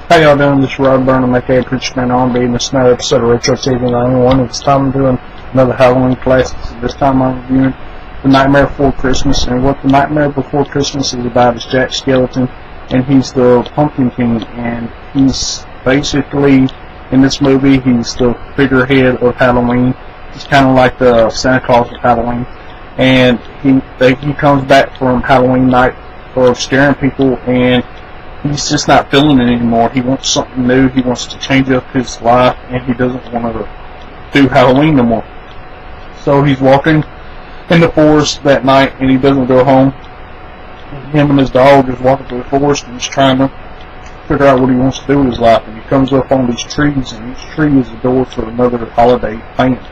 How y'all doing? This is Rob Burnham, aka Preacher Man R&B, in this another episode of Retro TV 91. It's time I'm doing another Halloween classic. This time I'm reviewing The Nightmare Before Christmas. And what The Nightmare Before Christmas is about is Jack Skellington, and he's the Pumpkin King. And he's basically, in this movie, he's the figurehead of Halloween. He's kind of like the Santa Claus of Halloween. And he comes back from Halloween night of scaring people, and he's just not feeling it anymore. He wants something new. He wants to change up his life, and he doesn't want to do Halloween no more. So he's walking in the forest that night, and he doesn't go home. Him and his dog just walking through the forest, and he's trying to figure out what he wants to do with his life. And he comes up on these trees, and each tree is a door to another holiday planned.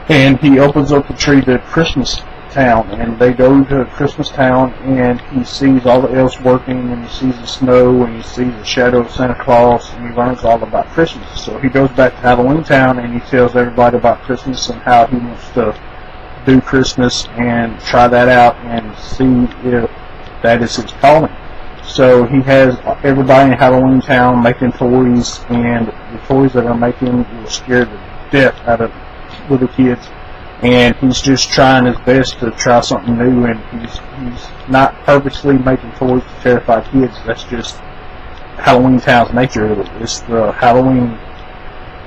And he opens up the tree to Christmas Town, and they go to Christmas Town, and he sees all the elves working, and he sees the snow, and he sees the shadow of Santa Claus, and he learns all about Christmas. So he goes back to Halloween Town, and he tells everybody about Christmas and how he wants to do Christmas and try that out and see if that is his calling. So he has everybody in Halloween Town making toys, and the toys that they're making will scare the death out of little kids. And he's just trying his best to try something new, and he's not purposely making toys to terrify kids. That's just Halloween Town's nature. It's the Halloween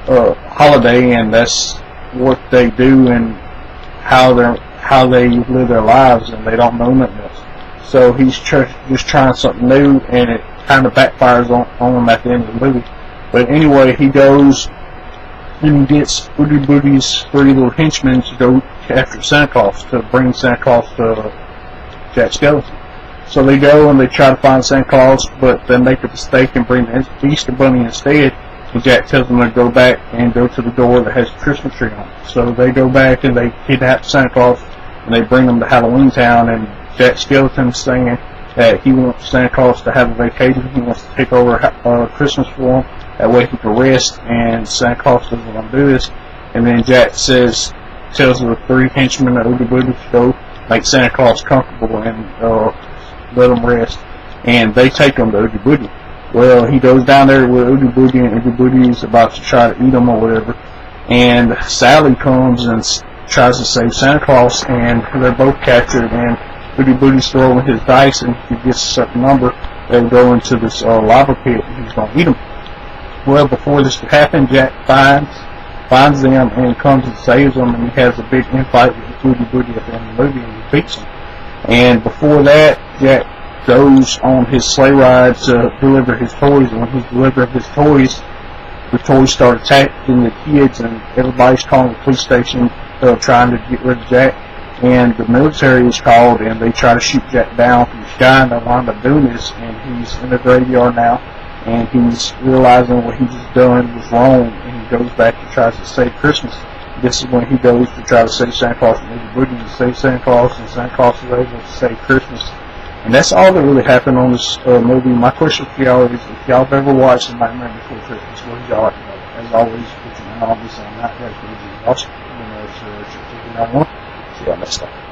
holiday, and that's what they do and how they live their lives, and they don't know nothing else. So he's just trying something new, and it kind of backfires on him at the end of the movie. But anyway, he goes and gets Woody Boody's three little henchmen to go after Santa Claus, to bring Santa Claus to Jack Skellington. So they go and they try to find Santa Claus, but they make a mistake and bring the Easter Bunny instead. And Jack tells them to go back and go to the door that has a Christmas tree on it. So they go back and they kidnap Santa Claus, and they bring him to Halloween Town. And Jack Skellington's saying that he wants Santa Claus to have a vacation. He wants to take over Christmas for him. That way he can rest, and Santa Claus doesn't want to do this. And then Jack tells the three henchmen of Oogie Boogie to go make Santa Claus comfortable and let him rest. And they take him to Oogie Boogie. Well, he goes down there with Oogie Boogie, and Oogie Boogie is about to try to eat him or whatever. And Sally comes and tries to save Santa Claus, and they're both captured. And Oogie Boogie's throwing his dice, and if he gets a certain number, they'll go into this lava pit, and he's going to eat them. Well, before this could happen, Jack finds them and comes and saves them, and he has a big infight with Woody Boogie at the end of the movie, and he beats him. And before that, Jack goes on his sleigh ride to deliver his toys, and when he's delivering his toys, the toys start attacking the kids, and everybody's calling the police station trying to get rid of Jack. And the military is called, and they try to shoot Jack down from the sky, and they wind up doing this, and he's in the graveyard now. And he's realizing what he just done was wrong, and he goes back and tries to save Christmas. This is when he goes to try to save Santa Claus from Oogie Boogie, to save Santa Claus, and Santa Claus is able to save Christmas. And that's all that really happened on this movie. My question for y'all is, if y'all have ever watched The Nightmare Before Christmas, what did y'all like about it? As always, Preacher Man, obviously I'm not ready for you. Also, see y'all next time.